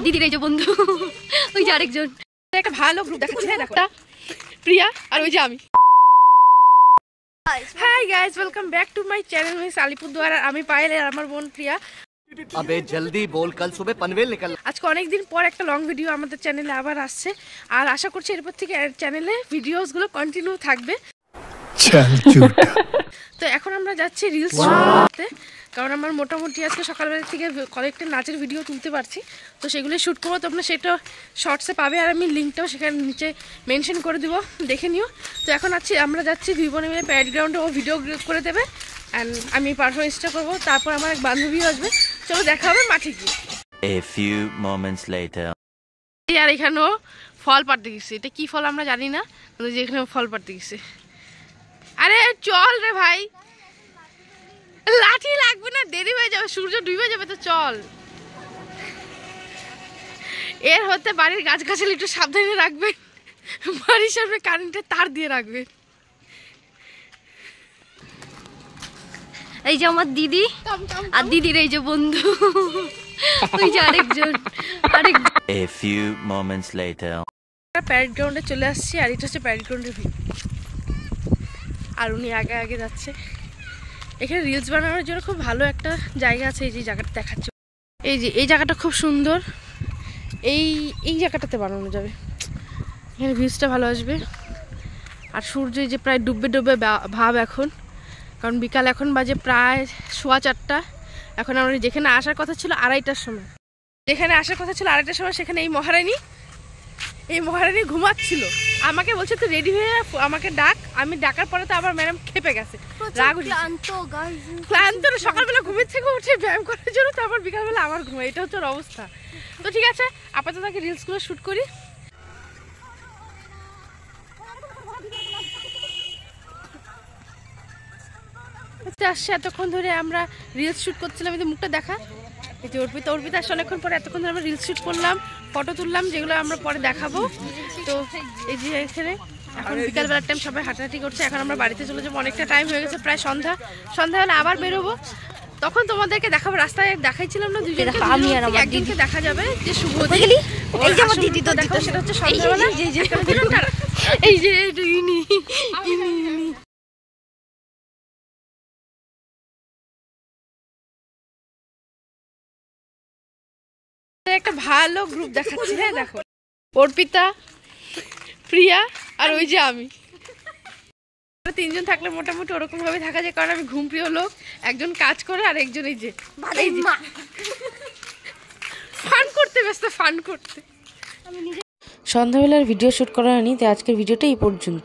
দিদির এই যে বন্ধু, ওই যে আরেকজন, একটা ভালো গ্রুপ দেখাচ্ছি। হ্যাঁ দেখো, প্রিয়া আর ওই যে আমি। Hi guys, welcome back to my channel miss Alipurduar. আর আমি পায়েল আর আমার বোন প্রিয়া। अबे जल्दी बोल, कल सुबह पनवेल निकल। আজকে অনেকদিন পর একটা লং ভিডিও আমাদের চ্যানেলে আবার আসছে, আর আশা করছি এরপর থেকে চ্যানেলে ভিডিওসগুলো কন্টিনিউ থাকবে। তো এখন আমরা যাচ্ছি রিলস করতে, কারণ আমার মোটামুটি আজকে সকালবেলা থেকে কয়েকটা নাচের ভিডিও তুলতে পারছি, তো সেগুলো শ্যুট করবো। তোমরা সেটা শর্টসে পাবে, আর আমি লিঙ্কটাও সেখানে নিচে মেনশন করে দেবো, দেখে নিও। তো এখন আমরা যাচ্ছি দুই বোনে মিলে প্যারেড গ্রাউন্ডে, ও ভিডিও করে দেবে অ্যান্ড আমি পারফরমেন্সটা করবো। তারপর আমার এক বান্ধবীও আসবে। চলো দেখা হবে মাঠে গিয়ে। A few moments later. আর এখানেও ফল পাড়তে গেছে। এটা কি ফল আমরা জানি না, কিন্তু যে এখানে ফল পাড়তে গেছে। আরে চল রে ভাই, লাঠি লাগবে না, দেরি হয়ে যাবে, সূর্য ডুবে যাবে, তো চল। এর হতে বাড়ির গাছগাছালি একটু সাবধানে রাখবে, বাড়ির সামনে কারেন্টের তার দিয়ে রাখবে। এই যে আমার দিদি, আর দিদির এই যে বন্ধু, ওই যে আরেকজন। A few moments later. Parade গ্রাউন্ডে চলে আসছি, আর এটা হচ্ছে প্যারেড গ্রাউন্ডের ভিউ। আর উনি আগে আগে যাচ্ছে। এখানে রিলস বানানোর জন্য খুব ভালো একটা জায়গা আছে। এই যে জায়গাটা দেখাচ্ছে, এই যে এই জায়গাটা খুব সুন্দর। এই জায়গাটাতে বানানো যাবে, এখানে ভিউজটা ভালো আসবে। আর সূর্য যে প্রায় ডুববে ডুববে ভাব এখন, কারণ বিকাল এখন বাজে প্রায় 4:15। এখন আমরা যেখানে আসার কথা ছিল আড়াইটার সময়, সেখানে এই মহারানী ঘুমাচ্ছিল। আমাকে বলছে তুই রেডি হয়ে আমাকে ডাক। আমি ডাকার পরে তো আবার ম্যাডাম খেপে গেছে, ক্লান্ত। সকালবেলা ঘুমের থেকে উঠে ব্যায়াম করার জন্য, তারপর বিকালবেলা আবার ঘুমাই। এটা হচ্ছে ওর অবস্থা। তো ঠিক আছে, আপাতত তাকে রিলসগুলো শ্যুট করি। আসছে এতক্ষণ ধরে আমরা রিলস শ্যুট করছিলাম। এই যে মুখটা দেখা, এই যে অর্পিতা আসছে অনেকক্ষণ পরে। এতক্ষণ ধরে আমরা রিলস শ্যুট করলাম, ফটো তুললাম, যেগুলো আমরা পরে দেখাবো। তো এই যে এখানে এখন বিকালবেলার টাইম, সবাই হাঁটাহাঁটি করছে। এখন আমরা বাড়িতে চলে যাবো, অনেকটা টাইম হয়ে গেছে, প্রায় সন্ধ্যা হলে আবার বেরোবো। তখন তোমাদেরকে দেখাবো। রাস্তায় দেখাইছিলাম না দুজনকে, একদিনকে দেখা যাবে যে শুভ দিদি। তো দেখো, সেটা হচ্ছে সন্ধ্যাবেলা। এই যে একটা ভালো গ্রুপ দেখাচ্ছি। হ্যাঁ দেখো, অর্পিতা, প্রিয়া আর ওই যে আমি। তিনজন থাকলে মোটামুটি ওরকম ভাবে থাকা যায়, কারণ আমি ঘুম প্রিয় লোক। একজন কাজ করে আর একজন এই যে ফান করতে ব্যস্ত, ফান করতে। সন্ধ্যাবেলার ভিডিও শুট করা হয়নি, তাই আজকের ভিডিওটা এই পর্যন্ত।